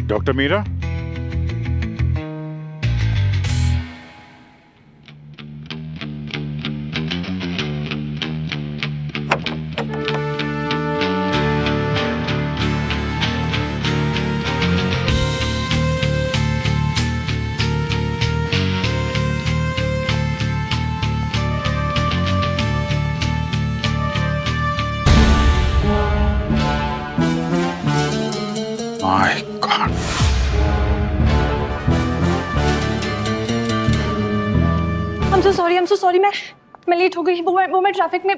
Doctor Meera, my God, I'm so sorry, मैं late हो गई। वो मैं ट्रैफिक में।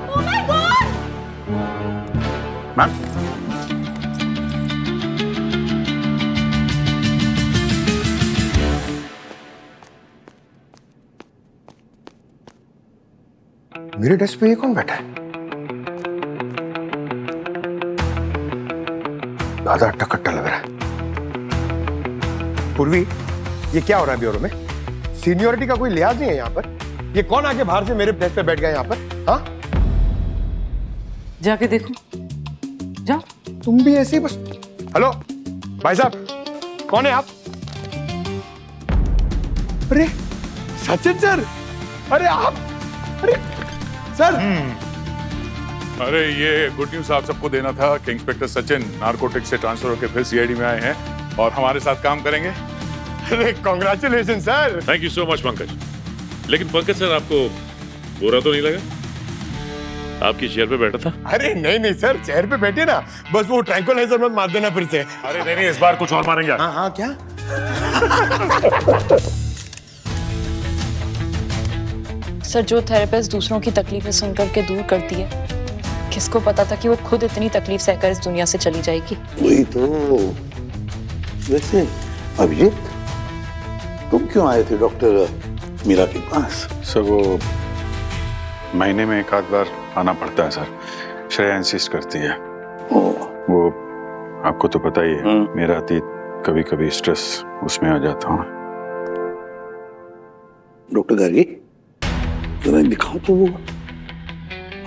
Oh my God! मैम, मेरे डेस्क पे ये कौन बैठा है? दादा अट्टा कट्टा लग रहा है। पूर्वी, ये क्या हो रहा है ब्यूरो में? सीनियरिटी का कोई लिहाज नहीं है यहाँ पर। ये कौन आके बाहर से मेरे डेस्क पे बैठ गया यहाँ पर? हाँ, जाके देखो, जाओ। तुम भी ऐसे ही बस। हेलो भाई साहब, कौन है आप? अरे सचिन सर, अरे आप, अरे सर। अरे ये गुड न्यूज आप सबको देना था कि इंस्पेक्टर सचिन नारकोटिक्स से ट्रांसफर होकर फिर सीआईडी में आए हैं और हमारे साथ काम करेंगे। अरे congratulation sir. Thank you so much Pankaj. लेकिन पंकज सर, आपको बुरा तो नहीं लगा? आपकी चेयर पे बैठा था। अरे नहीं नहीं सर, चेयर पे बैठे ना, बस वो ट्रैंक्विलाइजर मत मार देना फिर से। अरे नहीं, इस बार कुछ और मारेंगे। हाँ हाँ, क्या? सर, जो थेरेपिस्ट दूसरों की तकलीफें सुनकर के दूर करती है, किसको पता था कि वो खुद इतनी तकलीफ सहकर इस दुनिया से चली जाएगी। वही तो। वैसे अभिजीत, तुम क्यों आए थे डॉक्टर मीरा के पास? सर वो महीने में एक आध बार आना पड़ता है सर, श्रेया इंसिस्ट करती है। वो आपको तो पता ही है, मेरा अतीत कभी कभी स्ट्रेस उसमें आ जाता हूँ। डॉक्टर गार्गी, जरा दिखाओ तो वो।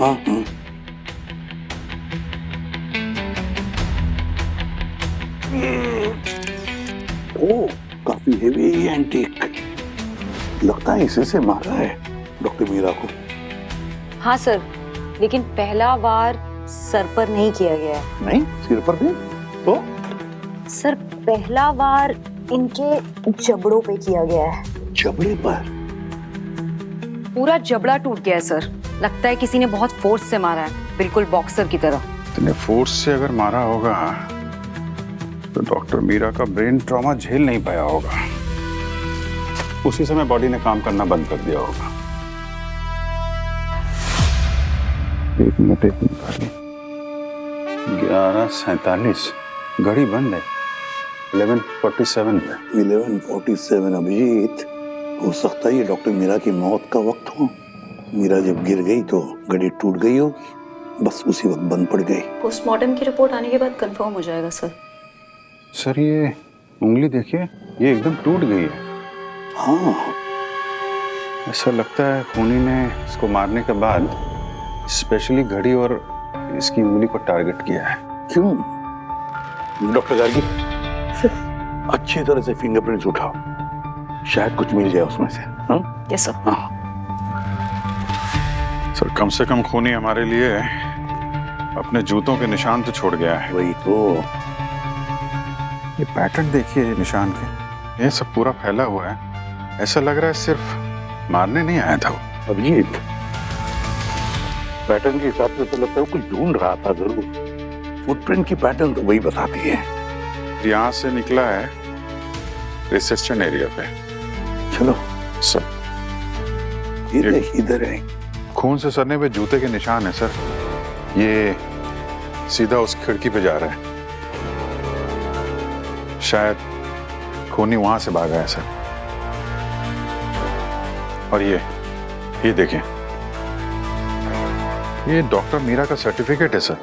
हाँ हाँ, ओ काफी हेवी एंटीक लगता है, इसी से मारा है डॉक्टर मीरा को। हाँ सर, लेकिन पहला वार सर पर नहीं किया गया है। नहीं, सिर पर भी तो? सर, पहला वार इनके जबड़ों पे किया गया है। जबड़े पर? पूरा जबड़ा टूट गया है सर। लगता है किसी ने बहुत फोर्स से मारा है, बिल्कुल बॉक्सर की तरह। इतने फोर्स से अगर मारा होगा तो डॉक्टर मीरा का ब्रेन ट्रॉमा झेल नहीं पाया होगा, उसी समय बॉडी ने काम करना बंद कर दिया होगा। एक मिनट 11:47 घड़ी बंद है। 11:47 पे। 11:47 अभिजीत, हो सकता है ये डॉक्टर मीरा की मौत का वक्त हो। मीरा जब गिर गई तो घड़ी टूट गई होगी, बस उसी वक्त बंद पड़ गई। पोस्टमार्टम की रिपोर्ट आने के बाद कंफर्म हो जाएगा सर। सर ये उंगली देखिए, ये एकदम टूट गई है। हाँ, ऐसा लगता है खूनी ने इसको मारने के बाद स्पेशली घड़ी और इसकी उंगली को टारगेट किया है। क्यों? डॉक्टर गार्गी, अच्छी तरह से फिंगरप्रिंट्स उठाओ, शायद कुछ मिल जाए उसमें से। हाँ? Yes sir. हाँ। सर कम से कम खूनी हमारे लिए अपने जूतों के निशान तो छोड़ गया है। वही तो। ये पैटर्न देखिए निशान के, ये सब पूरा फैला हुआ है। ऐसा लग रहा है सिर्फ मारने नहीं आया था वो। अभिजीत, पैटर्न के हिसाब से तो लगता है वो कुछ ढूंढ रहा था जरूर। फुटप्रिंट की पैटर्न तो वही बताती है। यहाँ से निकला है रिसेप्शन एरिया पे। चलो सर इधर है। खून से सड़ने पे जूते के निशान है सर। ये सीधा उस खिड़की पे जा रहा है, शायद खूनी वहां से भागा है सर। और ये देखें, ये डॉक्टर मीरा का सर्टिफिकेट है सर।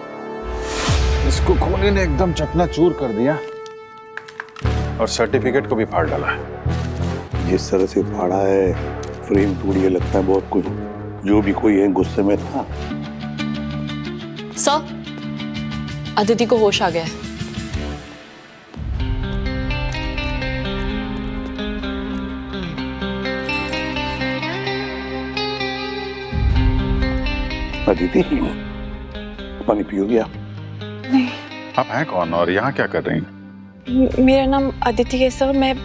इसको खूनी ने एकदम चकनाचूर कर दिया और सर्टिफिकेट को भी फाड़ डाला है। जिस तरह से फाड़ा है, फ्रेम टूट गया, लगता है बहुत कुछ जो भी कोई है गुस्से में था। सर, अदिति को होश आ गया है। अदिति, पानी पियोगी आप? नहीं, आप हैं कौन और यहाँ क्या कर रही हैं? मेरा नाम अदिति है सर। मैं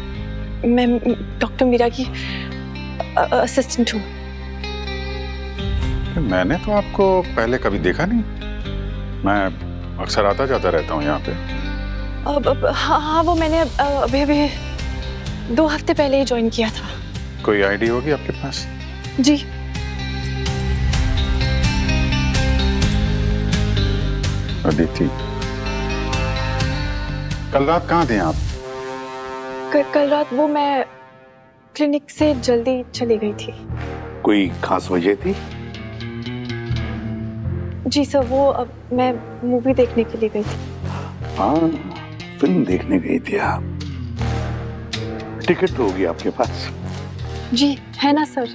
डॉक्टर मीरा की असिस्टेंट हूँ। मैंने तो आपको पहले कभी देखा नहीं। मैं अक्सर आता जाता रहता हूँ यहाँ पे। हाँ, वो मैंने अभी 2 हफ्ते पहले ही ज्वाइन किया था। कोई आईडी होगी आपके पास? जी, अदिति, कल रात कहाँ थे आप? कल रात वो मैं क्लिनिक से जल्दी चली गई थी। कोई खास वजह थी? जी सर, वो अब मैं मूवी देखने के लिए गई थी। हाँ, फिल्म देखने गई थी आप। टिकट तो होगी आपके पास? जी है ना सर।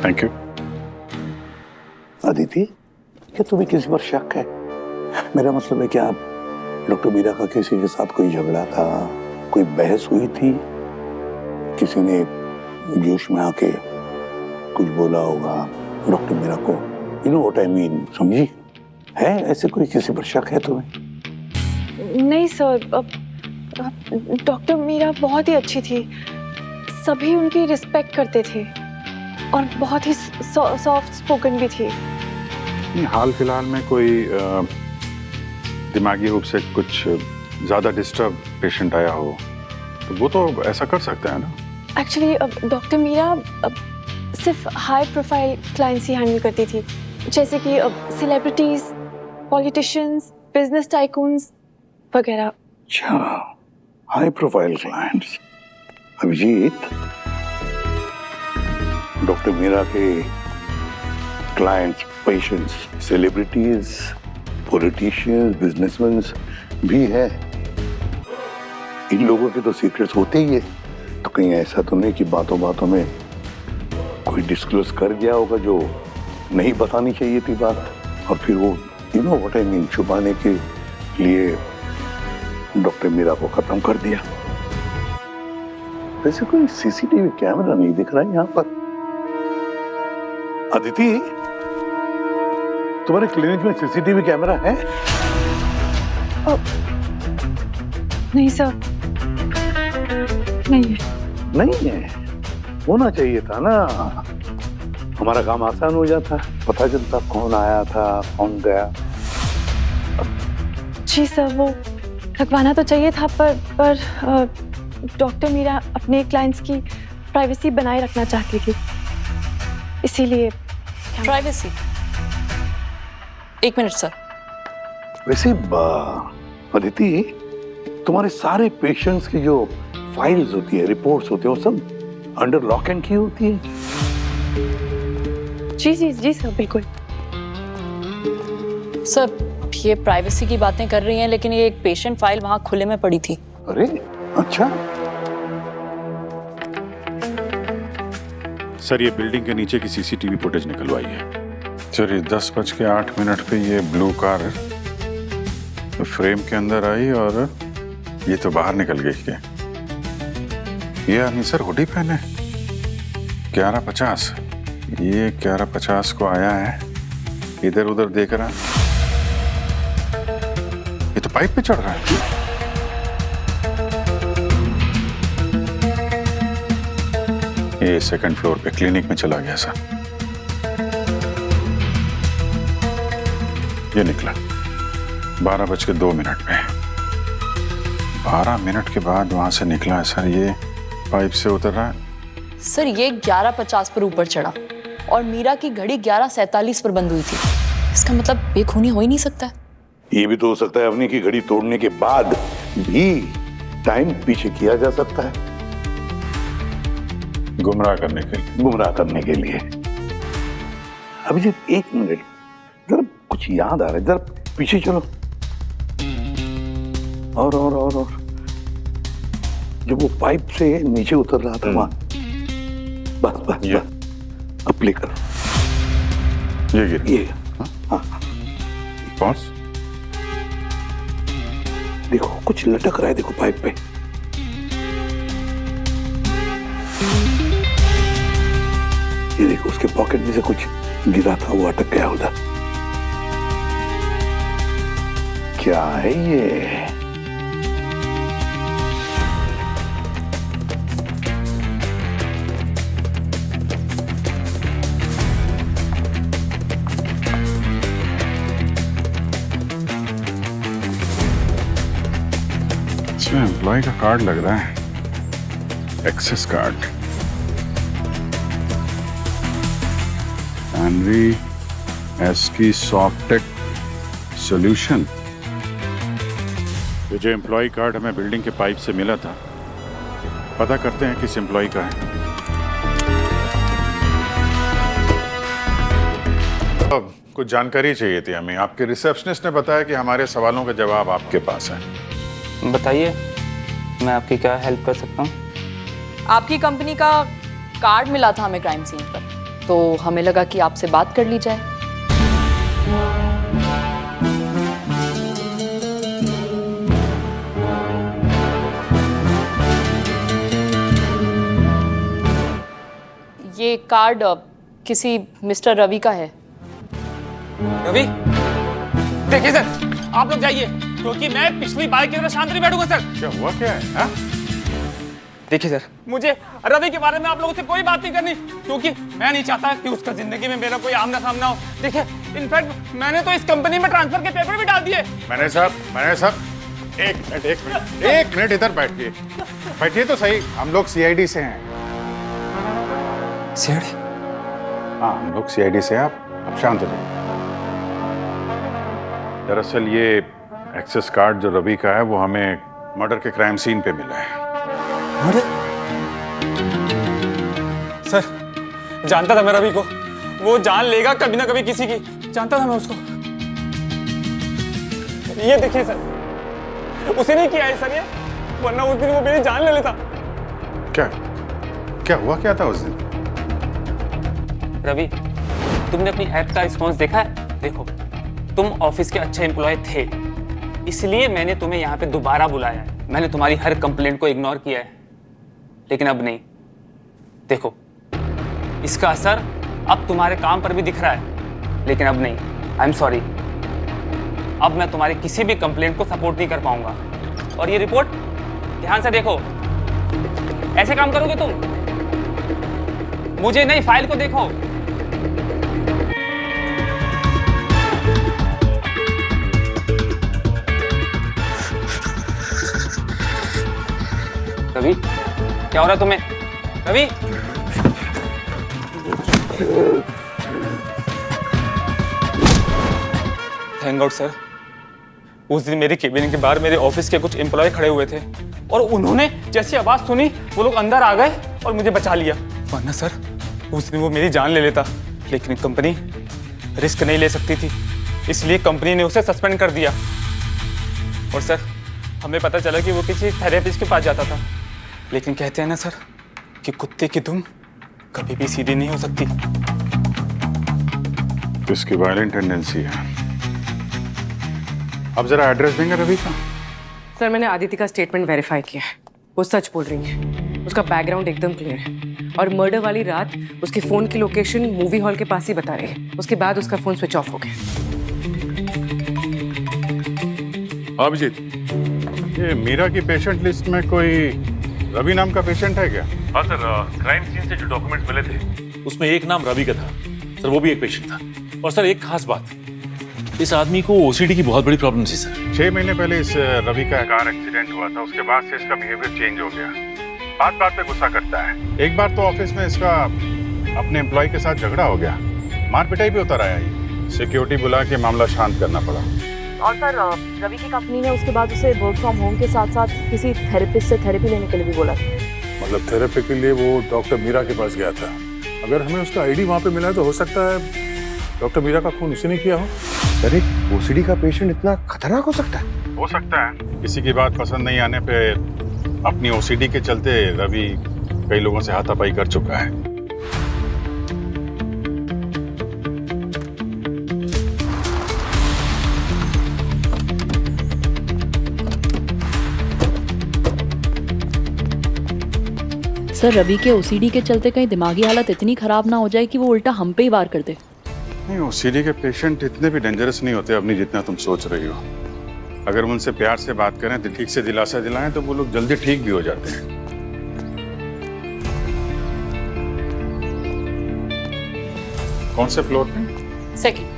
Thank you. अदिति, क्या तुम्हें किसी पर शक है? मेरा मतलब है कि आप डॉक्टर मीरा का किसी के साथ कोई झगड़ा था, कोई बहस हुई थी, किसी ने जोश में आके कुछ बोला होगा डॉक्टर मीरा को, you know what I mean, समझी? है ऐसे कोई किसी पर शक है तुम्हें? नहीं सर, डॉक्टर मीरा बहुत ही अच्छी थी। सभी उनकी रिस्पेक्ट करते थे और बहुत ही सॉफ्ट स्पोकन भी थी। हाल फिलहाल में कोई दिमागी रूप से कुछ ज्यादा डिस्टर्ब पेशेंट आया हो तो वो तो ऐसा कर सकते हैं ना? एक्चुअली डॉक्टर मीरा सिर्फ हाई प्रोफाइल क्लाइंट्स ही हैंडल करती थी, जैसे कि सेलिब्रिटीज, पॉलिटिशियंस, बिजनेस टाइकून्स वगैरह। अच्छा, high profile clients. Abhijeet, doctor Meera के clients, patients, celebrities, politicians, businessman भी है। इन लोगों के तो सीक्रेट्स होते ही है, तो कहीं ऐसा तो नहीं कि बातों बातों में कोई डिस्क्लोज कर दिया होगा जो नहीं बतानी चाहिए थी बात, और फिर वो you know what I mean छुपाने के लिए डॉक्टर मीरा को खत्म कर दिया। वैसे कोई सीसीटीवी कैमरा नहीं दिख रहा है यहाँ पर। अदिति, तुम्हारे क्लिनिक में सीसीटीवी कैमरा है? नहीं सर, नहीं है। नहीं है? होना चाहिए था ना, हमारा काम आसान हो जाता, पता चलता कौन आया था कौन गया। जी सर, वो लगवाना तो चाहिए था, पर डॉक्टर मीरा अपने क्लाइंट्स की प्राइवेसी बनाए रखना चाहती थी, इसीलिए। प्राइवेसी? एक मिनट सर। वैसे अदिति, तुम्हारे सारे पेशेंट्स की जो फाइल्स होती है, रिपोर्ट्स होती है, वो सब अंडर लॉक एंड की होती है? जी जी जी सर, बिल्कुल। सर, ये प्राइवेसी की बातें कर रही हैं, लेकिन ये एक पेशेंट फाइल वहां खुले में पड़ी थी। अरे अच्छा। सर, ये बिल्डिंग के नीचे की सीसीटीवी फुटेज निकलवाई है। चलिए, 10:08 पे ये ब्लू कार फ्रेम के अंदर आई और ये तो बाहर निकल गई है। ये आदमी सर हुडी पहने 11:50, ये 11:50 को आया है, इधर उधर देख रहा है, ये तो पाइप पे चढ़ रहा है। ये सेकंड फ्लोर पे क्लिनिक में चला गया सर। ये निकला 12:02 पे। 12 मिनट के बाद वहां से निकला है सर, ये पाइप से उतर रहा है। सर, ये 11:50 पर ऊपर चढ़ा और मीरा की घड़ी 11:47 पर बंद हुई थी। इसका मतलब बेखूनी हो ही नहीं सकता। ये भी तो हो सकता है अपनी की घड़ी तोड़ने के बाद भी टाइम पीछे किया जा सकता है, गुमराह करने के लिए। गुमराह करने के लिए। अभिजीत, एक मिनट, जरा कुछ याद आ रहा है, जरा पीछे चलो। और जब वो पाइप से नीचे उतर रहा था वहां, बस अब प्ले करो। ये गिर ये हाँ, बॉस, देखो कुछ लटक रहा है, देखो पाइप पे। ये देखो उसके पॉकेट में से कुछ गिरा था, वो अटक गया उधर। क्या है ये? इसमें एम्प्लॉय का कार्ड लग रहा है, एक्सेस कार्ड। एनवी एसकी सॉफ्टेक सॉल्यूशन। ये जो एम्प्लॉय कार्ड हमें बिल्डिंग के पाइप से मिला था, पता करते हैं किस एम्प्लॉय का है। अब कुछ जानकारी चाहिए थी हमें। आपके रिसेप्शनिस्ट ने बताया कि हमारे सवालों का जवाब आपके पास है। बताइए, मैं आपकी क्या हेल्प कर सकता हूँ? आपकी कंपनी का कार्ड मिला था हमें क्राइम सीन पर, तो हमें लगा कि आपसे बात कर ली जाए। ये कार्ड किसी मिस्टर रवि का है। रवि, देखिए सर, आप लोग जाइए, क्योंकि मैं पिछली बार की तरह शांत नहीं बैठूंगा सर। क्या हुआ, क्या है हा? देखिए सर, मुझे रवि के बारे में आप लोगों से कोई बात नहीं करनी, क्योंकि मैं नहीं चाहता कि उसका जिंदगी में मेरा कोई आमना सामना हो। देखिए, इनफैक्ट मैंने तो इस कंपनी में ट्रांसफर के पेपर भी डाल दिए। मैंने साहब एक मिनट इधर बैठिए तो सही। हम लोग सीआईडी से हैं। सीआईडी? हाँ, हम लोग सीआईडी से हैं। आप शांत हो जाइए। दरअसल ये एक्सेस कार्ड जो रवि का है, वो हमें मर्डर के क्राइम सीन पे मिला है। मर्डर? सर, जानता था मैं रवि को, वो जान लेगा कभी ना कभी किसी की। जानता था मैं उसको। ये देखिए सर, उसे नहीं किया है सर ये, वरना उस दिन वो मेरी जान ले लेता। क्या हुआ, क्या था उस दिन? रवि, तुमने अपनी ऐप का रिस्पॉन्स देखा है? देखो, तुम ऑफिस के अच्छे एम्प्लॉय थे, इसलिए मैंने तुम्हें यहाँ पे दोबारा बुलाया है। मैंने तुम्हारी हर कंप्लेंट को इग्नोर किया है, लेकिन अब नहीं। देखो, इसका असर अब तुम्हारे काम पर भी दिख रहा है, लेकिन अब नहीं। आई एम सॉरी, अब मैं तुम्हारी किसी भी कंप्लेंट को सपोर्ट नहीं कर पाऊंगा। और ये रिपोर्ट ध्यान से देखो। ऐसे काम करोगे तुम? मुझे नहीं, फाइल को देखो। रवि, क्या हो रहा है तुम्हें? रवि, थैंक गॉड सर, उस दिन मेरे केबिन के बाहर मेरे ऑफिस के कुछ एम्प्लॉय खड़े हुए थे, और उन्होंने जैसी आवाज सुनी वो लोग अंदर आ गए और मुझे बचा लिया। वरना सर, उस दिन वो मेरी जान ले लेता, लेकिन कंपनी रिस्क नहीं ले सकती थी, इसलिए कंपनी ने उसे सस्पेंड कर दिया। और सर, हमें पता चला कि वो किसी थेरेपिस्ट के पास जाता था, लेकिन कहते हैं ना सर कि कुत्ते की दुम कभी भी सीधी नहीं हो सकती। तो इसकी वायलेंट टेंडेंसी है। अब जरा एड्रेस देंगे रवि का? सर, मैंने आदित्य का स्टेटमेंट वेरीफाई किया है, वो सच बोल रही है। उसका बैकग्राउंड एकदम क्लियर है, और मर्डर वाली रात उसके फोन की लोकेशन मूवी हॉल के पास ही बता रही है। उसके बाद उसका फोन स्विच ऑफ हो गया। अभिजीत, ये मीरा की पेशेंट लिस्ट में कोई रवि नाम का पेशेंट है क्या? हाँ सर, क्राइम सीन से जो डॉक्यूमेंट्स मिले थे उसमें एक नाम रवि का था सर, वो भी एक पेशेंट था। और सर, एक खास बात, इस आदमी को ओसीडी की बहुत बड़ी प्रॉब्लम थी सर। 6 महीने पहले इस रवि का कार एक्सीडेंट हुआ था, उसके बाद से इसका बिहेवियर चेंज हो गया। बात बात पे गुस्सा करता है। एक बार तो ऑफिस में इसका अपने एम्प्लॉय के साथ झगड़ा हो गया, मार पिटाई भी उतर आया। सिक्योरिटी बुला के मामला शांत करना पड़ा। और सर, रवि की कंपनी ने उसके बाद उसे वर्क फ्रॉम होम के साथ साथ किसी थेरेपिस्ट से थेरेपी लेने के लिए भी बोला था। मतलब थेरेपी के लिए वो डॉक्टर मीरा के पास गया था। अगर हमें उसका आईडी वहाँ पे मिला है तो हो सकता है डॉक्टर मीरा का खून उसी ने किया हो। सर एक ओसीडी का पेशेंट इतना खतरनाक हो सकता है? हो सकता है। किसी की बात पसंद नहीं आने पे अपनी ओसीडी के चलते रवि कई लोगों से हाथापाई कर चुका है। सर रवि के ओसीडी के चलते कहीं दिमागी हालत इतनी खराब ना हो जाए कि वो उल्टा हम पे ही वार कर दे। नहीं, ओसीडी के पेशेंट इतने भी डेंजरस नहीं होते अपनी जितना तुम सोच रही हो। अगर उनसे प्यार से बात करें तो ठीक से दिलासा दिलाएं तो वो लोग जल्दी ठीक भी हो जाते हैं। कौन से फ्लोर पे? Second.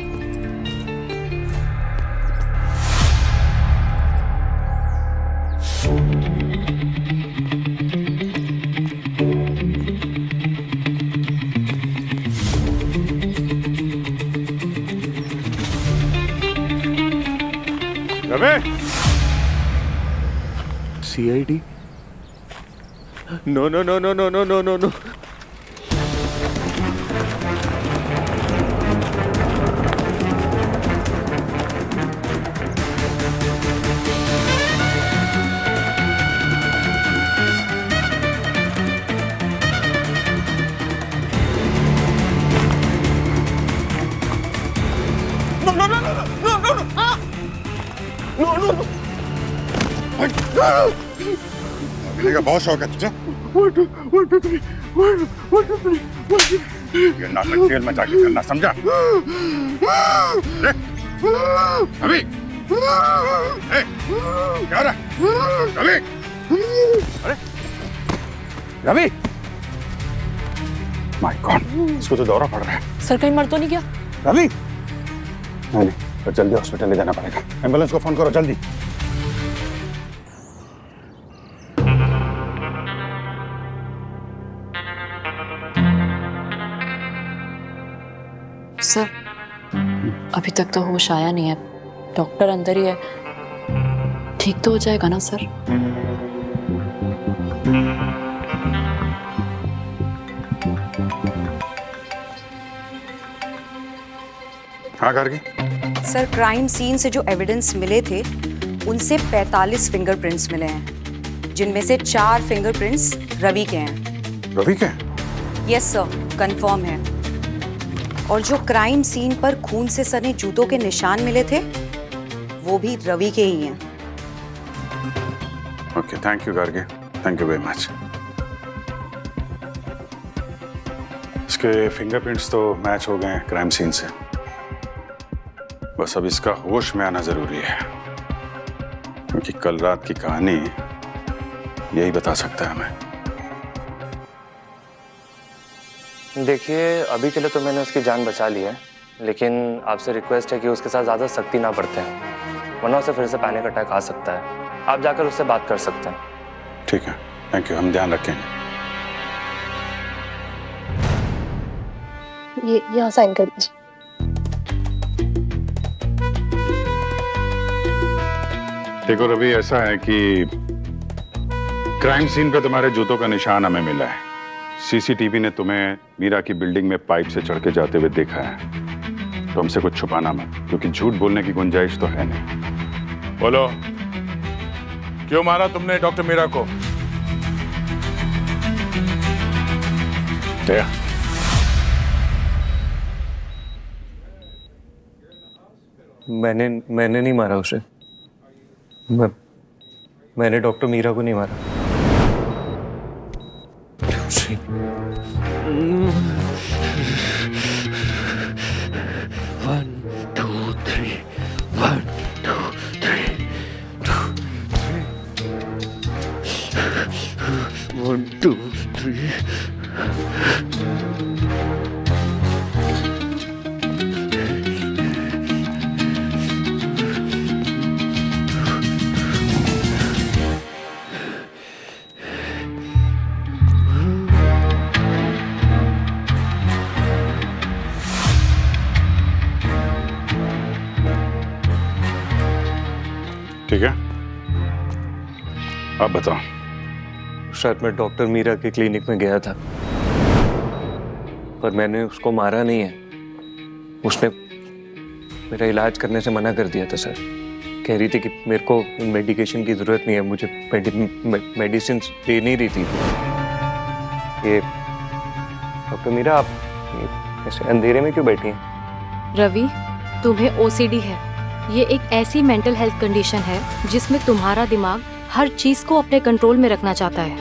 Ravi, CID? No, no, no, no, no, no, no, no, no. अभिनय का बहुत शौक है तुझे। ये नाटक खेल में जाके करना, समझा? अभी क्या हो रहा है? रवि, अरे रवि, माय गॉड, इसको तो दौरा पड़ रहा है। सर कहीं मर तो नहीं गया? रवि, नहीं, तो जल्दी हॉस्पिटल ले जाना पड़ेगा। एम्बुलेंस को फोन करो जल्दी। सर अभी तक तो होश आया नहीं है, डॉक्टर अंदर ही है, ठीक तो हो जाएगा ना सर? हाँ गार्गी। सर क्राइम सीन से जो एविडेंस मिले थे उनसे 45 फिंगरप्रिंट्स मिले हैं, जिनमें से 4 फिंगरप्रिंट्स रवि के हैं। रवि के? यस सर, कंफर्म है। और जो क्राइम सीन पर खून से सने जूतों के निशान मिले थे वो भी रवि के ही हैं। Okay, thank you Gargi, thank you very much. इसके फिंगरप्रिंट्स तो मैच हो गए क्राइम सीन से, बस अब इसका होश में आना जरूरी है, क्योंकि कल रात की कहानी यही बता सकता है हमें। देखिए अभी के लिए तो मैंने उसकी जान बचा ली है, लेकिन आपसे रिक्वेस्ट है कि उसके साथ ज़्यादा सख्ती ना बरतें, वरना उसे फिर से पैनिक अटैक आ सकता है। आप जाकर उससे बात कर सकते हैं। ठीक है, थैंक यू, हम ध्यान रखेंगे। ये यहाँ साइन कर दीजिए। देखो रवि, ऐसा है कि क्राइम सीन पे तुम्हारे जूतों का निशान हमें मिला है। सीसीटीवी ने तुम्हें मीरा की बिल्डिंग में पाइप से चढ़ के जाते हुए देखा है, तो हमसे कुछ छुपाना मत, क्योंकि झूठ बोलने की गुंजाइश तो है नहीं। बोलो, क्यों मारा तुमने डॉक्टर मीरा को? क्या? मैंने नहीं मारा उसे। मैंने डॉक्टर मीरा को नहीं मारा। ठीक है, आप बताओ। शायद मैं डॉक्टर मीरा के क्लिनिक में गया था, पर मैंने उसको मारा नहीं है। मेरा इलाज करने से मना कर दिया था सर। कह रही थी कि मेरे को मेडिकेशन की ज़रूरत नहीं है, मुझे मेडिसिन दे नहीं रही थी। ये डॉक्टर मीरा, आप ऐसे अंधेरे में क्यों बैठी हैं? रवि, तुम्हें ओसीडी है। ये एक ऐसी मेंटल हेल्थ कंडीशन है जिसमें तुम्हारा दिमाग हर चीज़ को अपने कंट्रोल में रखना चाहता है।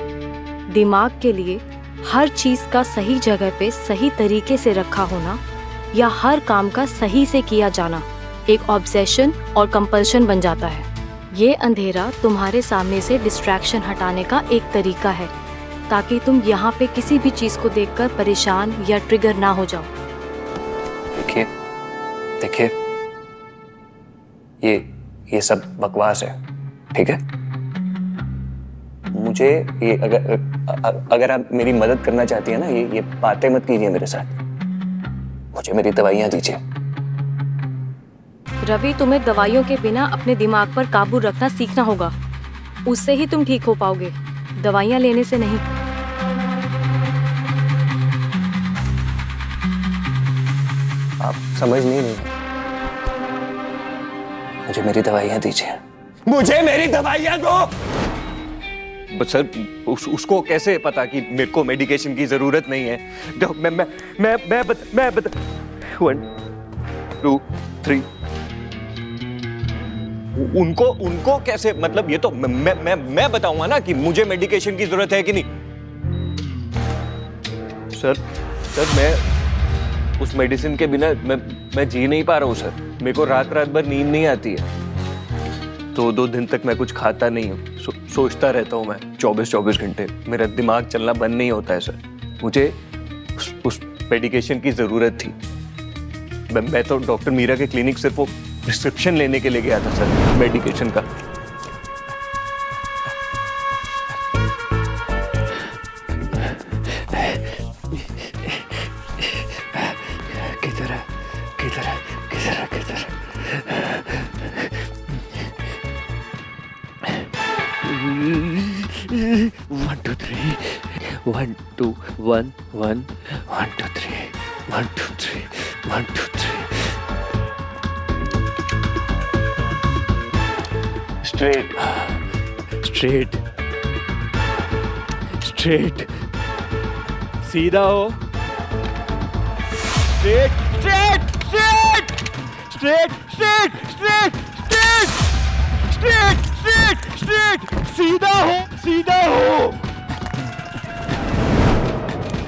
दिमाग के लिए हर चीज़ का सही जगह पे सही तरीके से रखा होना या हर काम का सही से किया जाना एक ऑब्सेशन और कंपल्शन बन जाता है। ये अंधेरा तुम्हारे सामने से डिस्ट्रैक्शन हटाने का एक तरीका है ताकि तुम यहाँ पे किसी भी चीज़ को देखकर परेशान या ट्रिगर ना हो जाओ। देखिए देखिए, ये सब बकवास है, ठीक है? मुझे ये अगर आप मेरी मदद करना चाहती है ना, ये बातें मत कीजिए मेरे साथ। मुझे मेरी दवाइयाँ दीजिए। रवि, तुम्हें दवाइयों के बिना अपने दिमाग पर काबू रखना सीखना होगा। उससे ही तुम ठीक हो पाओगे, दवाइयाँ लेने से नहीं। आप समझ नहीं रहे। मुझे मेरी दवाइयाँ दीजिए। मुझे मेरी दवाइयाँ दो। बस सर, उसको कैसे पता कि मेरे को मेडिकेशन की जरूरत नहीं है? मैं बता 1 2 3। उनको कैसे, मतलब ये तो मैं बताऊंगा ना कि मुझे मेडिकेशन की जरूरत है कि नहीं। सर मैं उस मेडिसिन के बिना मैं जी नहीं पा रहा हूँ सर। मेरे को रात भर नींद नहीं आती है। 2 दिन तक मैं कुछ खाता नहीं हूँ। सोचता रहता हूँ मैं 24 घंटे। मेरा दिमाग चलना बंद नहीं होता है सर। मुझे उस मेडिकेशन की ज़रूरत थी। मैं तो डॉक्टर मीरा के क्लिनिक सिर्फ वो प्रिस्क्रिप्शन लेने के लिए गया था सर, मेडिकेशन का। किधर है? 1 2 3 1 2 1 1 1 2 3 1 2 3 1 2 3। स्ट्रेट, सीधा हो। स्ट्रेट, सीधा हो।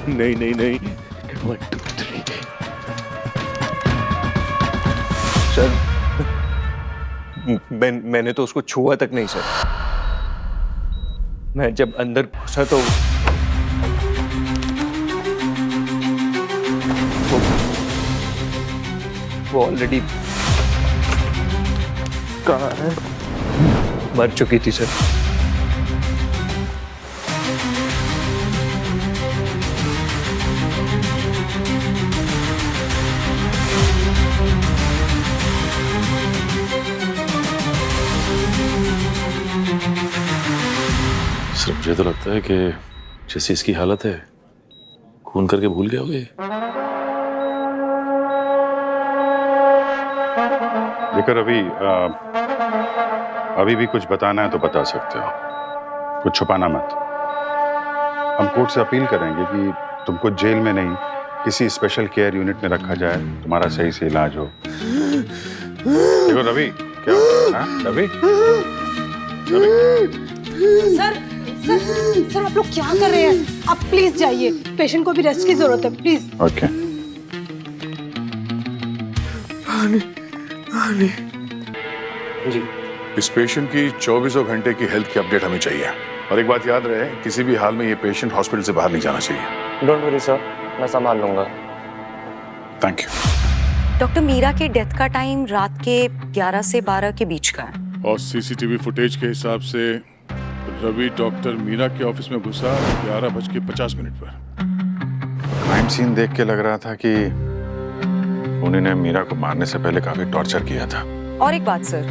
नहीं 1 2 3। सर, मैंने तो उसको छुआ तक नहीं सर। मैं जब अंदर घुसा तो वो ऑलरेडी कहाँ है? मर चुकी थी सर। सिर्फ मुझे तो लगता है कि जैसी इसकी हालत है, खून करके भूल गया होगा ये। देखो रवि, अभी भी कुछ बताना है तो बता सकते हो, कुछ छुपाना मत। हम कोर्ट से अपील करेंगे कि तुमको जेल में नहीं, किसी स्पेशल केयर यूनिट में रखा जाए, तुम्हारा सही से इलाज हो। देखो रवि, क्या हो रहा है? रवि, सर आप लोग क्या कर रहे हैं? आप प्लीज जाइए, पेशेंट को भी रेस्ट की जरूरत है, प्लीज। ओके। जी, इस पेशेंट की 24 घंटे की हेल्थ की अपडेट हमें चाहिए। और एक बात याद रहे, किसी भी हाल में ये पेशेंट हॉस्पिटल से बाहर नहीं जाना चाहिए। डोंट वरी सर, मैं संभाल लूंगा। Thank you. डॉक्टर मीरा के डेथ का टाइम रात के 11 से 12 के बीच का है। और सीसीटीवी फुटेज के हिसाब से रवि डॉक्टर मीरा के ऑफिस में घुसा 11:50 पर। क्राइम सीन देख के लग रहा था कि उन्होंने मीरा को मारने से पहले काफी टॉर्चर किया था। और एक बात सर,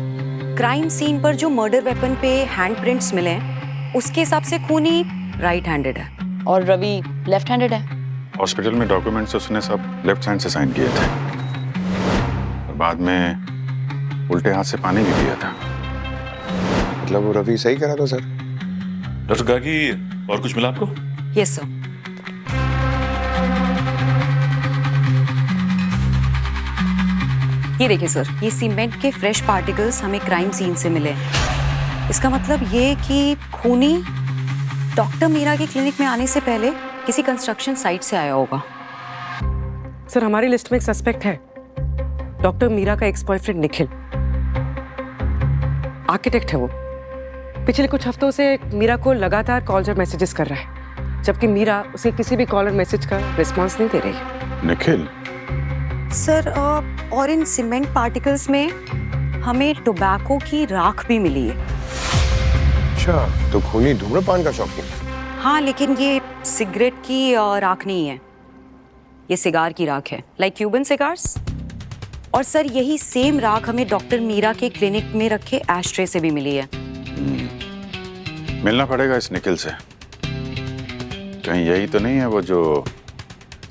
क्राइम सीन पर जो मर्डर वेपन पे हैंड प्रिंट्स मिले हैं, उसके हिसाब से खूनी राइट हैंडेड है और रवि लेफ्ट हैंडेड है। हॉस्पिटल में डॉक्यूमेंट्स उसने सब लेफ्ट हैंड से साइन किए थे। और बाद में उल्टे हाथ से पानी भी पिया था। मतलब वो रवि सही कह रहा था सर? डॉक्टर गागी, और कुछ मिला आपको? Yes sir. ये देखिए सर, ये सीमेंट के फ्रेश पार्टिकल्स हमें क्राइम सीन से मिले हैं। इसका मतलब ये कि खूनी डॉक्टर मीरा के क्लिनिक में आने से पहले किसी कंस्ट्रक्शन साइट से आया होगा। सर हमारी लिस्ट में एक सस्पेक्ट है, डॉक्टर मीरा का एक्स बॉयफ्रेंड निखिल। आर्किटेक्ट है वो। पिछले कुछ हफ्तों से मीरा को लगातार कॉल्स और मैसेजेस कर रहा है, जबकि मीरा उसे किसी भी कॉल और मैसेज का रिस्पॉन्स नहीं दे रही। निखिल? सर और इन सीमेंट पार्टिकल्स में हमें टोबैको की राख भी मिली है। अच्छा, तो खूनी धूम्रपान का शौकीन? हाँ, लेकिन ये सिगरेट की राख नहीं है, ये सिगार की राख है, लाइक क्यूबन सिगार्स। और सर यही सेम राख हमें डॉक्टर मीरा के क्लिनिक में रखे एशट्रे से भी मिली है। मिलना पड़ेगा इस निखिल से। कहीं यही तो नहीं है वो जो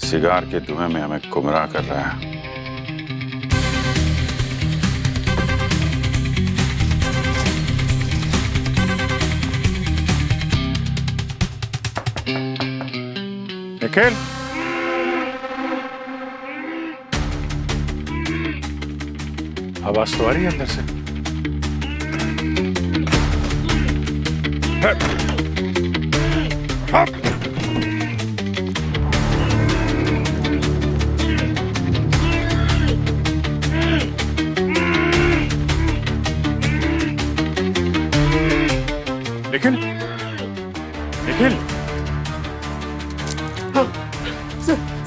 सिगार के धुएं में हमें गुमराह कर रहा है? निखिल? आवाज तो आ रही है अंदर से। निखिल? निखिल?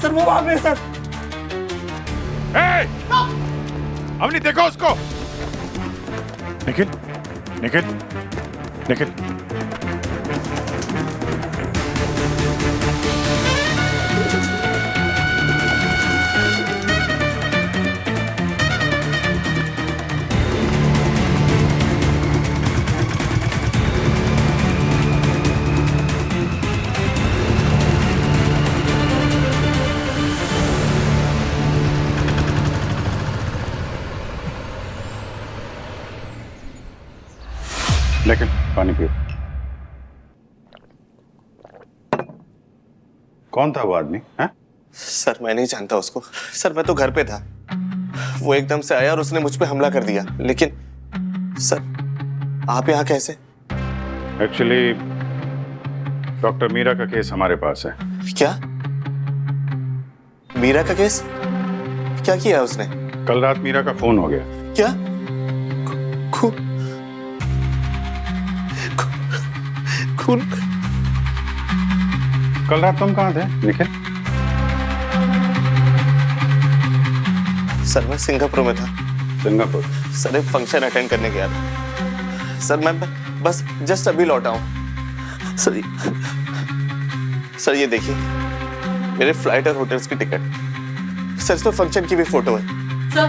सर वो भाग रहे सर। अवनी देखो उसको। निखिल? निखिल? निखिल? लेकिन पानी पियो। कौन था वो आदमी? हैं? सर मैं नहीं जानता उसको। सर मैं तो घर पे था, वो एकदम से आया और उसने मुझ पे हमला कर दिया। लेकिन सर आप यहाँ कैसे? एक्चुअली डॉक्टर मीरा का केस हमारे पास है। क्या? मीरा का केस? क्या किया उसने? कल रात मीरा का फोन हो गया। क्या? खून? कल रात तुम कहाँ थे निखिल? सर मैं सिंगापुर में था। सिंगापुर? सर एक फंक्शन अटेंड करने गया था। सर मैं बस जस्ट अभी लौटा हूँ। सर ये देखिए मेरे फ्लाइट और होटल्स की टिकट। सर इसमें फंक्शन की भी फोटो है। सर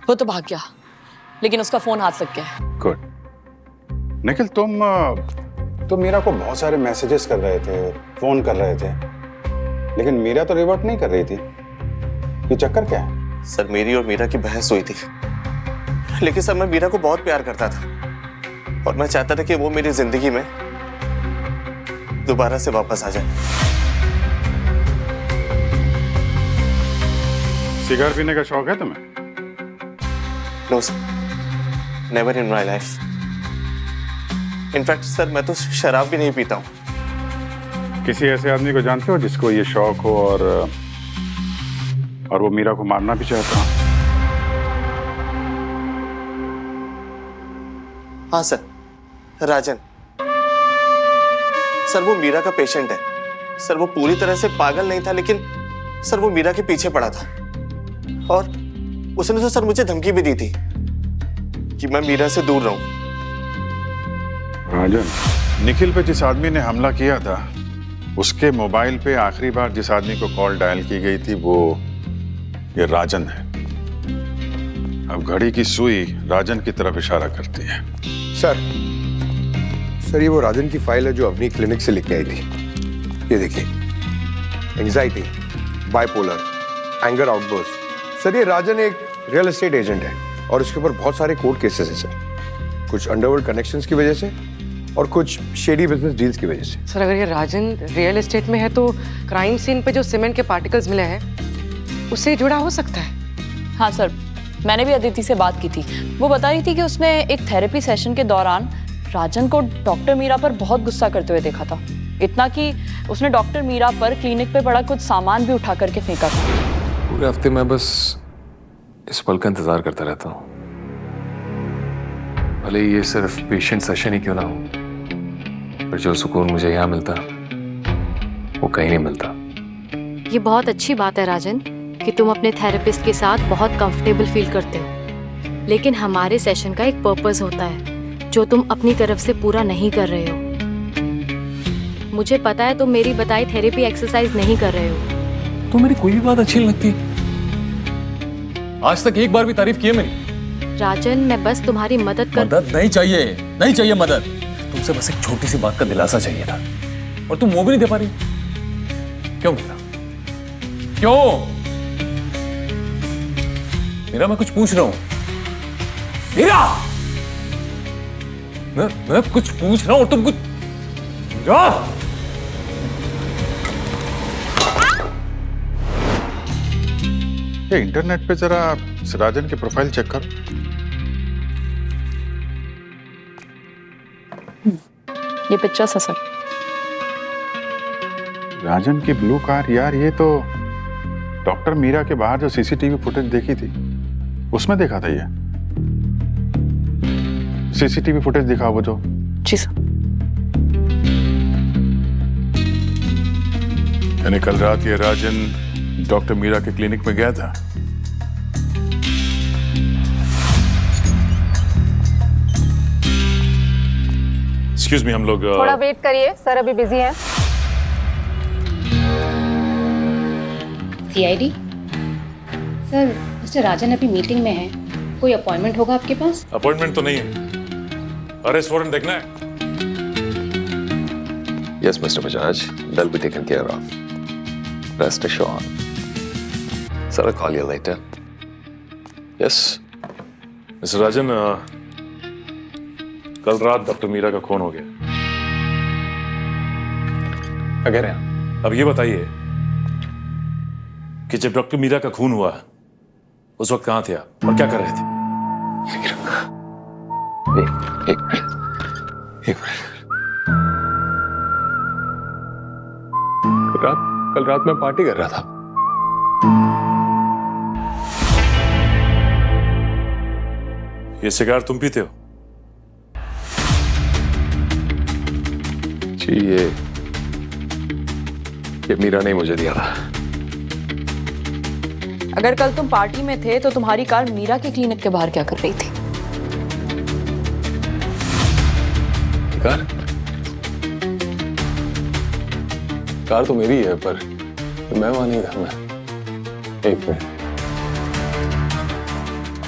वो तो भाग गया, लेकिन उसका फोन हाथ लग गया है। गुड। निखिल तुम मीरा को बहुत सारे मैसेजेस कर रहे थे, फोन कर रहे थे, लेकिन मीरा तो रिवर्ट नहीं कर रही थी। ये चक्कर क्या है? सर मेरी और मीरा की बहस हुई थी, लेकिन सर मैं मीरा को बहुत प्यार करता था और मैं चाहता था कि वो मेरी जिंदगी में दोबारा से वापस आ जाए। सिगार पीने का शौक है तुम्हें? No sir, never in my life. In fact sir मैं तो शराब भी नहीं पीता हूँ। किसी ऐसे आदमी को जानते हो जिसको ये शौक हो और वो मीरा को मारना भी चाहता हो? हाँ सर, राजन। सर वो मीरा का पेशेंट है। सर वो पूरी तरह से पागल नहीं था, लेकिन सर वो मीरा के पीछे पड़ा था और उसने तो सर मुझे धमकी भी दी थी कि मैं मीरा से दूर रहूं। राजन, निखिल पे जिस आदमी ने हमला किया था उसके मोबाइल पे आखिरी बार जिस आदमी को कॉल डायल की गई थी वो ये राजन है। अब घड़ी की सुई राजन की तरफ इशारा करती है। सर ये वो राजन की फाइल है जो अवनी क्लिनिक से लेके आई थी। ये देखिए, anxiety, bipolar, anger outburst, sir ये राजन एक रियल एस्टेट एजेंट है और इसके ऊपर बहुत सारे कोर्ट केसेस हैं सर, कुछ अंडरवर्ल्ड कनेक्शंस की वजह से और कुछ शेडी बिजनेस डील्स की वजह से। सर अगर ये राजन रियल एस्टेट में है तो क्राइम सीन पे जो सीमेंट के पार्टिकल्स मिले हैं उससे जुड़ा हो सकता है। हाँ सर, मैंने भी अदिति से बात की थी। वो बता रही थी कि उसने एक थेरेपी सेशन के दौरान राजन को डॉक्टर मीरा पर बहुत गुस्सा करते हुए देखा था, इतना कि उसने डॉक्टर मीरा पर क्लिनिक पे पड़ा कुछ सामान भी उठा करके फेंका था। पूरे हफ्ते मैं बस इस पल का इंतजार करता रहता हूँ, भले ये सिर्फ पेशेंट सेशन ही क्यों ना हो, पर जो सुकून मुझे यहाँ मिलता वो कहीं नहीं मिलता। ये बहुत अच्छी बात है राजन कि तुम अपने थेरेपिस्ट के साथ बहुत कंफर्टेबल फील करते हो, लेकिन हमारे सेशन का एक पर्पस होता है जो तुम अपनी तरफ से पूरा नहीं कर रहे हो। मुझे पता है तुम मेरी बताई थेरेपी एक्सरसाइज नहीं कर रहे हो। तो मेरी कोई भी बात अच्छी नहीं लगती, आज तक एक बार भी तारीफ की है मेरी। राजन मैं बस तुम्हारी मदद नहीं चाहिए, नहीं चाहिए मदद। तुमसे बस एक छोटी सी बात का दिलासा चाहिए था और तुम वो भी नहीं दे पा रही। क्यों मीरा, क्यों? मीरा मैं कुछ पूछ रहा हूं। मीरा मैं कुछ पूछ रहा हूं और तुम कुछ। मीरा ये इंटरनेट पे जरा राजन की प्रोफाइल चेक कर। ये पिक्चर्स है सर। राजन की ब्लू कार, यार ये तो डॉक्टर मीरा के बाहर जो सीसीटीवी फुटेज देखी थी उसमें देखा था। ये सीसीटीवी फुटेज दिखा वो जो। जी सर। यानी कल रात ये राजन डॉक्टर मीरा के क्लिनिक में गया था। एक्सक्यूज मी, हम लोग थोड़ा वेट करिए सर, अभी बिजी हैं। सीआईडी सर, मिस्टर राजन अभी मीटिंग में है, कोई अपॉइंटमेंट होगा आपके पास? अपॉइंटमेंट तो नहीं है, अरेस्ट वारंट देखना है। Yes, Mr. Bajaj, they'll be taken care of. Rest assured. Sir, I'll call you later. Yes. Mister Rajan, कल रात डॉक्टर मीरा का खून हो गया। क्या कह रहे हैं? अब ये बताइए कि जब डॉक्टर मीरा का खून हुआ उस वक्त कहाँ थे आप और क्या कर रहे थे? एक कल रात मैं पार्टी कर रहा था। ये सिगार तुम पीते हो? जी ये मीरा ने मुझे दिया था। अगर कल तुम पार्टी में थे तो तुम्हारी कार मीरा के क्लिनिक के बाहर क्या कर रही थी? कार तो मेरी है, पर मैं वहां नहीं था। मैं एक मिनट,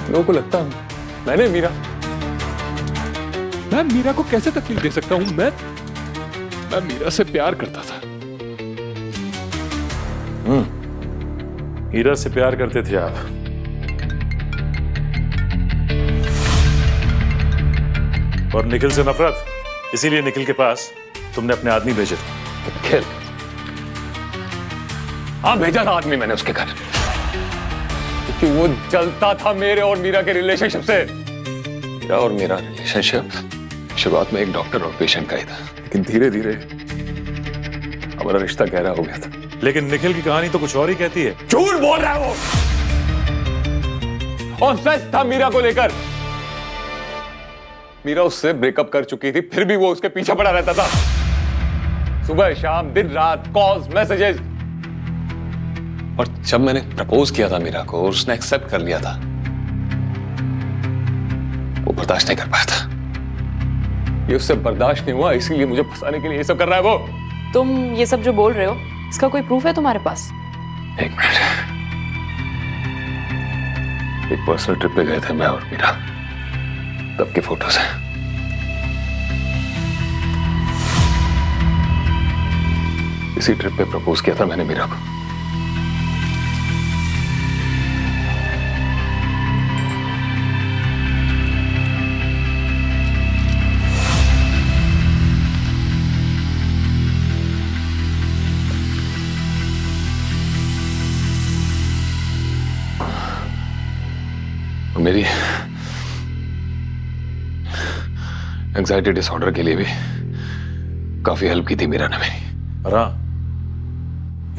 लोगों को लगता मैंने मीरा को कैसे तकलीफ दे सकता हूं? मैं मीरा से प्यार करता था। मीरा से प्यार करते थे आप? और निखिल से नफरत, इसीलिए निखिल के पास तुमने अपने आदमी भेजे थे। निखिल? हाँ, भेजा था आदमी मैंने उसके घर, क्योंकि वो जलता था मेरे और मीरा के रिलेशनशिप से। मेरा और मेरा रिलेशनशिप शुरुआत में एक डॉक्टर और पेशेंट का ही था, लेकिन धीरे धीरे हमारा रिश्ता गहरा हो गया था। लेकिन निखिल की कहानी तो कुछ और ही कहती है। झूठ बोल रहा है वो। ऑब्सेस्ड था मीरा को लेकर। मीरा उससे ब्रेकअप कर चुकी थी, फिर भी वो उसके पीछे पड़ा रहता था। सुबह शाम दिन रात कॉल्स मैसेजेस। और जब मैंने प्रपोज किया था मीरा को और उसने एक्सेप्ट कर लिया था, वो बर्दाश्त नहीं कर पाया था। ये उससे बर्दाश्त नहीं हुआ, इसीलिए मुझे फंसाने के लिए ये सब कर रहा है वो। तुम ये सब जो बोल रहे हो, इसका कोई प्रूफ है तुम्हारे पास? एक मिनट, एक पर्सनल ट्रिप पे गए थे मैं और मीरा, तब की फोटोज हैं। इसी ट्रिप पे प्रपोज किया था मैंने मीरा को। मेरी एंजाइटी डिसऑर्डर के लिए भी काफी हेल्प की थी मीरा ने मेरी। और हाँ,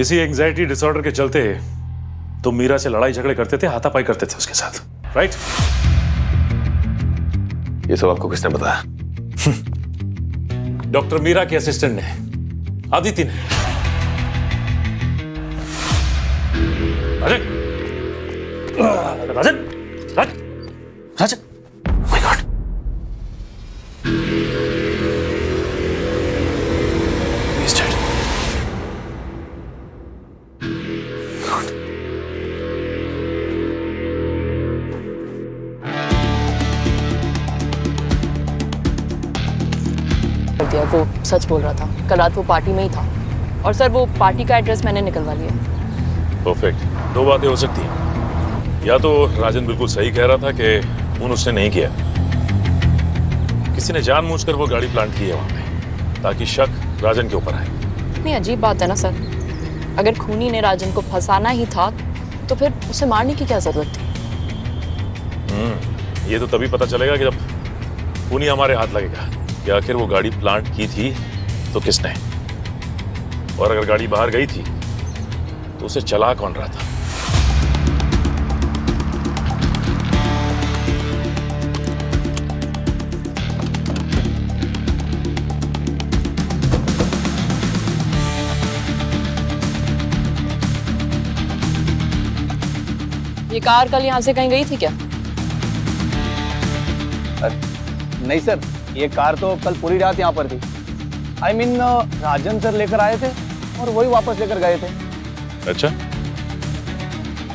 इसी एंजाइटी डिसऑर्डर के चलते तुम मीरा से लड़ाई झगड़े करते थे, हाथापाई करते थे उसके साथ, राइट? ये सब आपको किसने बताया? डॉक्टर मीरा के असिस्टेंट ने, आदिति ने। राजन, राजन, राजन, राजन, माय गॉड। He's dead. दिया, वो सच बोल रहा था। कल रात वो पार्टी में ही था। और सर वो पार्टी का एड्रेस मैंने निकलवा लिया। परफेक्ट। दो बातें हो सकती हैं, या तो राजन बिल्कुल सही कह रहा था कि खून उसने नहीं किया, किसी ने जानबूझकर वो गाड़ी प्लांट की है वहां पे ताकि शक राजन के ऊपर आए। इतनी अजीब बात है ना सर, अगर खूनी ने राजन को फंसाना ही था तो फिर उसे मारने की क्या जरूरत थी? ये तो तभी पता चलेगा कि जब खूनी हमारे हाथ लगेगा कि आखिर वो गाड़ी प्लांट की थी तो किसने, और अगर गाड़ी बाहर गई थी तो उसे चला कौन रहा था। ये कार कल यहाँ से कहीं गई थी क्या? नहीं सर, ये कार तो कल पूरी रात यहाँ पर थी। I mean, राजन सर लेकर आए थे और वही वापस लेकर गए थे। अच्छा,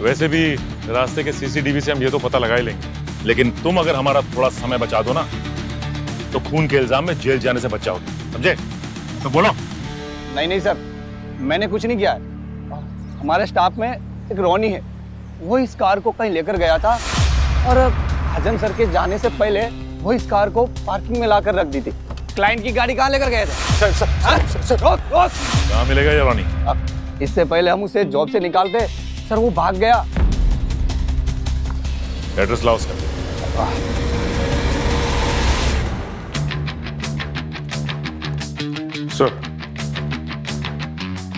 वैसे भी रास्ते के सीसीटीवी से हम ये तो पता लगा ही लेंगे, लेकिन तुम अगर हमारा थोड़ा समय बचा दो ना तो खून के इल्जाम में जेल जाने से बच जाओगे, समझे? तो बोलो। नहीं सर, मैंने कुछ नहीं किया है। हमारे स्टाफ में एक रोनी है, वो इस कार को कहीं लेकर गया था और राजन सर के जाने से पहले वो इस कार को पार्किंग में लाकर रख दी थी। क्लाइंट की गाड़ी कहाँ लेकर गए थे? सर रोक। कहाँ मिलेगा ये रोनी? इससे पहले हम उसे जॉब से निकालते सर, वो भाग गया। एड्रेस लाओ उसका।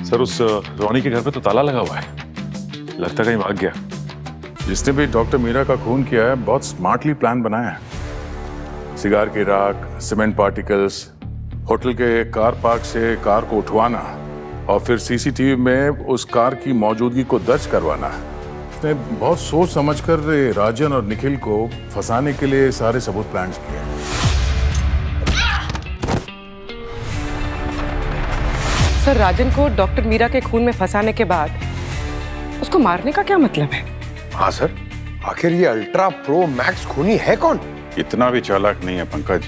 सर उस रोनी के घर पे तो ताला लगा हुआ है, लगता कहीं भाग गया। जिसने भी डॉक्टर मीरा का खून किया है बहुत स्मार्टली प्लान बनाया है। सिगार की राख, सीमेंट पार्टिकल्स, होटल के कार पार्क से कार को उठवाना और फिर सीसीटीवी में उस कार की मौजूदगी को दर्ज करवाना। उसने बहुत सोच समझकर राजन और निखिल को फंसाने के लिए सारे सबूत प्लान किए। सर, राजन को डॉक्टर मीरा के खून में फंसाने के बाद उसको मारने का क्या मतलब है? हाँ सर, आखिर ये अल्ट्रा प्रो मैक्स खूनी है कौन? इतना भी चालाक नहीं है पंकज।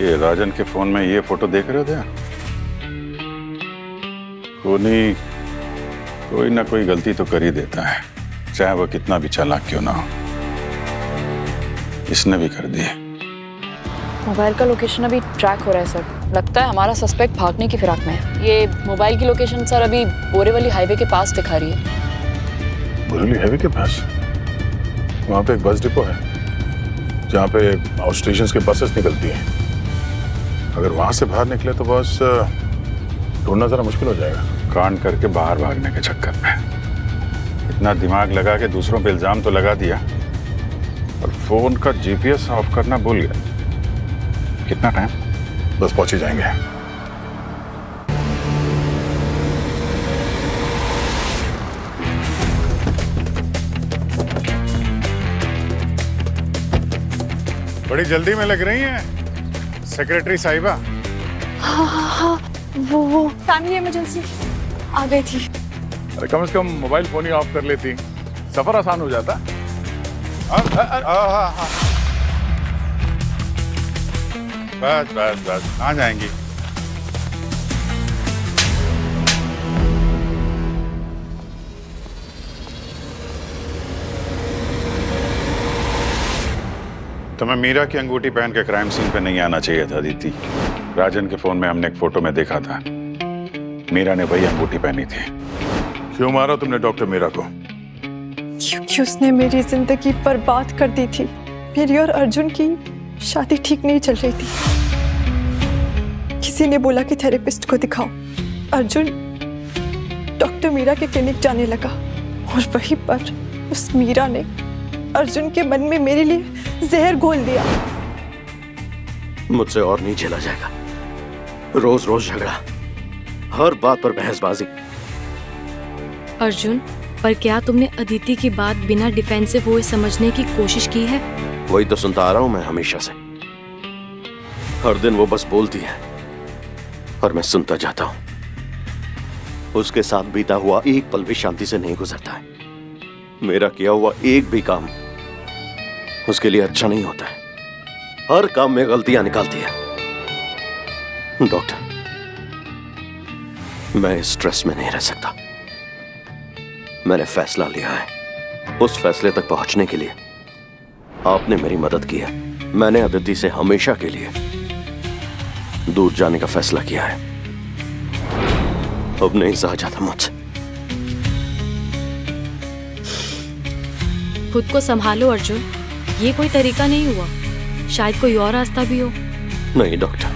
ये राजन के फोन में ये फोटो देख रहे थे? खूनी कोई ना कोई गलती तो कर ही देता है, चाहे वो कितना भी चालाक क्यों ना हो। इसने भी कर दी। मोबाइल का लोकेशन अभी ट्रैक हो रहा है सर, लगता है हमारा सस्पेक्ट भागने की फिराक में है। ये मोबाइल की लोकेशन सर अभी बोरेवली हाईवे के पास दिखा रही है। बोरेवली हाईवे के पास? वहाँ पे एक बस डिपो है जहाँ पे आउट स्टेशन के बसेस निकलती हैं। अगर वहाँ से बाहर निकले तो बस ढूंढना जरा मुश्किल हो जाएगा। कांड करके बाहर भागने के चक्कर में इतना दिमाग लगा के दूसरों पे इल्जाम तो लगा दिया, और फोन का जीपीएस ऑफ करना भूल गया। कितना टाइम? बस पहुंच ही जाएंगे। बड़ी जल्दी में लग रही हैं सेक्रेटरी साहिबा। हाँ, वो फैमिली इमरजेंसी आ गई थी। अरे कम से कम मोबाइल फोन ही ऑफ कर लेती, सफर आसान हो जाता। बस बस बस, आ जाएंगी। तुम्हें मीरा की अंगूठी पहन के क्राइम सीन पे नहीं आना चाहिए था अदिति। राजन के फोन में हमने एक फोटो में देखा था, मीरा ने वही अंगूठी पहनी थी। क्यों मारा तुमने डॉक्टर मीरा को? कि उसने मेरी जिंदगी बर्बाद कर दी थी। मेरी और अर्जुन की शादी ठीक नहीं चल रही थी। किसी ने बोला कि थेरेपिस्ट को दिखाओ। अर्जुन डॉक्टर मीरा के क्लिनिक जाने लगा और वहीं पर उस मीरा ने अर्जुन के मन में मेरे लिए जहर घोल दिया। मुझसे और नहीं झेला जाएगा। रोज रोज झगड़ा, हर बात पर बहसबाजी। अर्जुन, पर क्या तुमने अदिति की बात बिना डिफेंसिव हुए समझने की कोशिश की है? वही तो सुनता आ रहा हूं मैं हमेशा से। हर दिन वो बस बोलती है और मैं सुनता जाता हूं। उसके साथ बीता हुआ एक पल भी शांति से नहीं गुजरता है। मेरा किया हुआ एक भी काम उसके लिए अच्छा नहीं होता है। हर काम में गलतियां निकालती है। डॉक्टर, मैं इस स्ट्रेस में नहीं रह सकता। मैंने फैसला लिया है। उस फैसले तक पहुंचने के लिए आपने मेरी मदद की है। मैंने अदिति से हमेशा के लिए दूर जाने का फैसला किया है। अब नहीं सहा जाता मुझसे। खुद को संभालो अर्जुन, ये कोई तरीका नहीं हुआ। शायद कोई और रास्ता भी हो। नहीं डॉक्टर,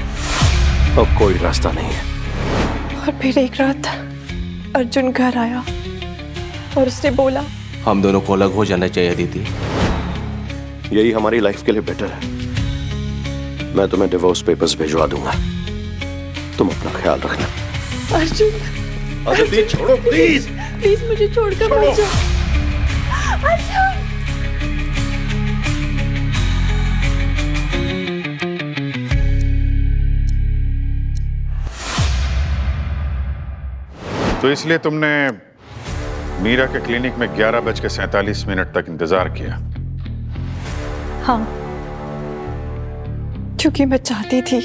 अब कोई रास्ता नहीं है। और फिर एक रात अर्जुन घर आया और उसने बोला, हम दोनों को अलग हो जाना चाहिए अदिति। यही हमारी लाइफ के लिए बेटर है। मैं तुम्हें डिवोर्स पेपर्स भिजवा दूंगा। तुम अपना ख्याल रखना। अर्जुन, अदिति छोड़ो प्लीज। प्लीज मुझे छोड़कर मत जाओ। अर्जुन, तो इसलिए तुमने मीरा के क्लिनिक में 11:47 तक इंतजार किया? हाँ, क्योंकि मैं चाहती थी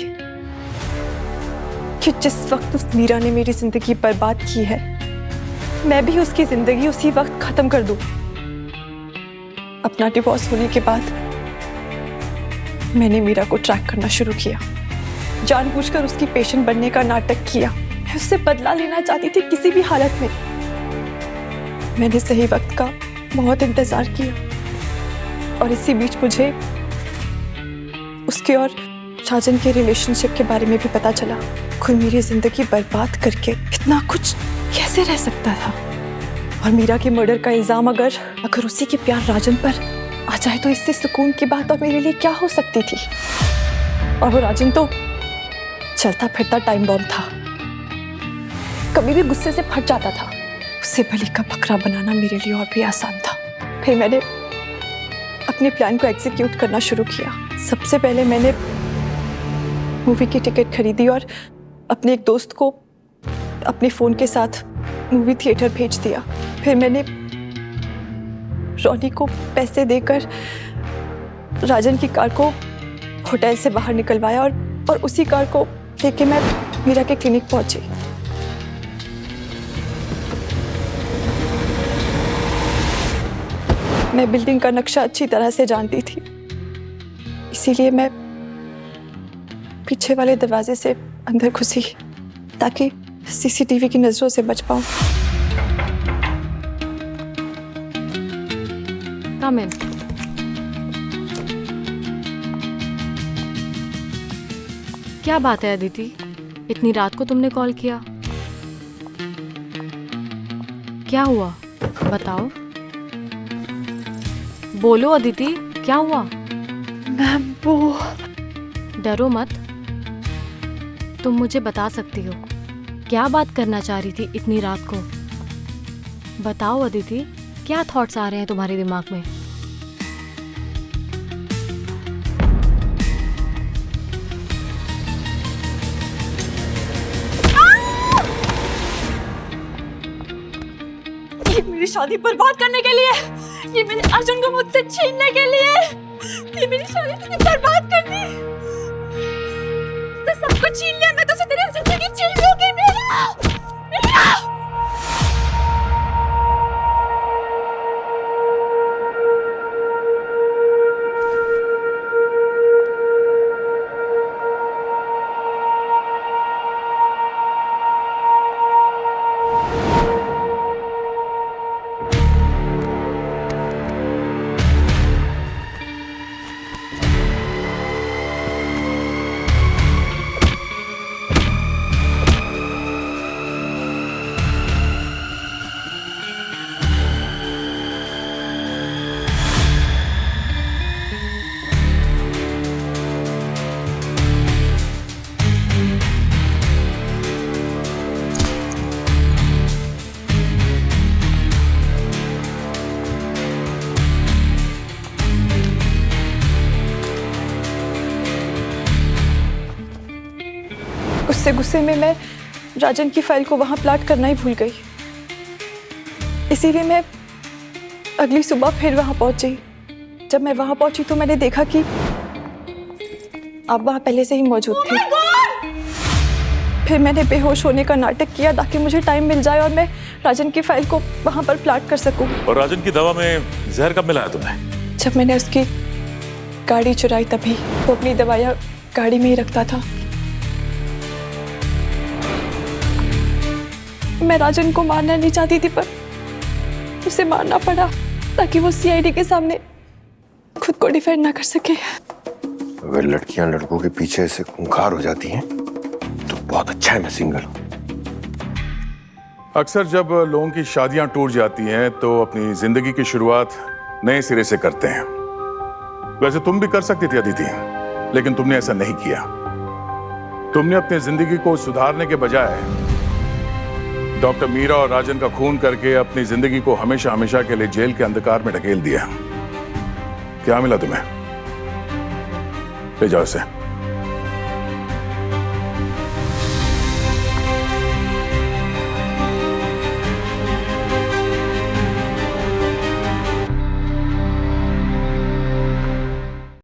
कि जिस वक्त उस मीरा ने मेरी जिंदगी बर्बाद की है, मैं भी उसकी जिंदगी उसी वक्त खत्म कर दूं। अपना डिवोर्स होने के बाद मैंने मीरा को ट्रैक करना शुरू किया। जानबूझकर उसकी पेशेंट बनने का नाटक किया। मैं उससे बदला लेना चाहती थी किसी भी हालत में। मैंने सही वक्त का बहुत इंतजार किया और इसी बीच मुझे उसके और राजन के रिलेशनशिप के बारे में भी पता चला। कोई मेरी जिंदगी बर्बाद करके इतना कुछ कैसे रह सकता था? और मीरा के मर्डर का इल्जाम अगर उसी के प्यार राजन पर आ जाए तो इससे सुकून की बात और मेरे लिए क्या हो सकती थी? और वो राजन तो चलता फिरता टाइम बॉम्ब था। कभी भी गुस्से से फट जाता था। उसे बलि का बकरा बनाना मेरे लिए और भी आसान था। फिर मैंने अपने प्लान को एग्जीक्यूट करना शुरू किया। सबसे पहले मैंने मूवी की टिकट खरीदी और अपने एक दोस्त को अपने फोन के साथ मूवी थिएटर भेज दिया। फिर मैंने रॉनी को पैसे देकर राजन की कार को होटल से बाहर निकलवाया और उसी कार को लेके मैं मीरा के क्लिनिक पहुंची। मैं बिल्डिंग का नक्शा अच्छी तरह से जानती थी, इसीलिए मैं पीछे वाले दरवाजे से अंदर घुसी ताकि सीसीटीवी की नजरों से बच पाऊं। Come in. क्या बात है अदिति? इतनी रात को तुमने कॉल किया? क्या हुआ? बताओ। बोलो अदिति, क्या हुआ? मैम वो डरो मत, तुम मुझे बता सकती हो। क्या बात करना चाह रही थी इतनी रात को? बताओ अदिति, क्या थॉट्स आ रहे हैं तुम्हारे दिमाग में? ये मेरी शादी बर्बाद करने के लिए, ये मेरे अर्जुन को मुझसे छीनने के लिए, ये मेरी शादी तूने बर्बाद कर दी। तो सब कुछ छीन लिया, मैं तो तेरी जिंदगी छीन लूंगी मेरा। उसे गुस्से में मैं राजन की फाइल को वहां प्लाट करना ही भूल गई। इसीलिए मैं अगली सुबह फिर वहां पहुंची। जब मैं वहां पहुंची तो मैंने देखा कि आप वहां पहले से ही मौजूद थे। फिर मैंने बेहोश होने का नाटक किया ताकि मुझे टाइम मिल जाए और मैं राजन की फाइल को वहां पर प्लाट कर सकूं। और राजन की दवा में जहर कब मिलाया तुमने? जब मैंने उसकी गाड़ी चुराई तभी। वो अपनी दवाइयां गाड़ी में ही रखता था। मैं राजन को मारना नहीं चाहती थी, पर उसे मारना पड़ा ताकि वो सीआईडी के सामने खुद को डिफेंड ना कर सके। अगर लड़कियां लड़कों के पीछे से खूंखार हो जाती हैं तो बहुत अच्छा है मैं सिंगल हूं। अक्सर जब लोगों की शादियां टूट जाती हैं तो अपनी जिंदगी की शुरुआत नए सिरे से करते हैं। वैसे तुम भी कर सकती थी अदिति, लेकिन तुमने ऐसा नहीं किया। तुमने अपनी जिंदगी को सुधारने के बजाय डॉक्टर मीरा और राजन का खून करके अपनी जिंदगी को हमेशा हमेशा के लिए जेल के अंधकार में ढकेल दिया। क्या मिला तुम्हें? ले जाओ इसे।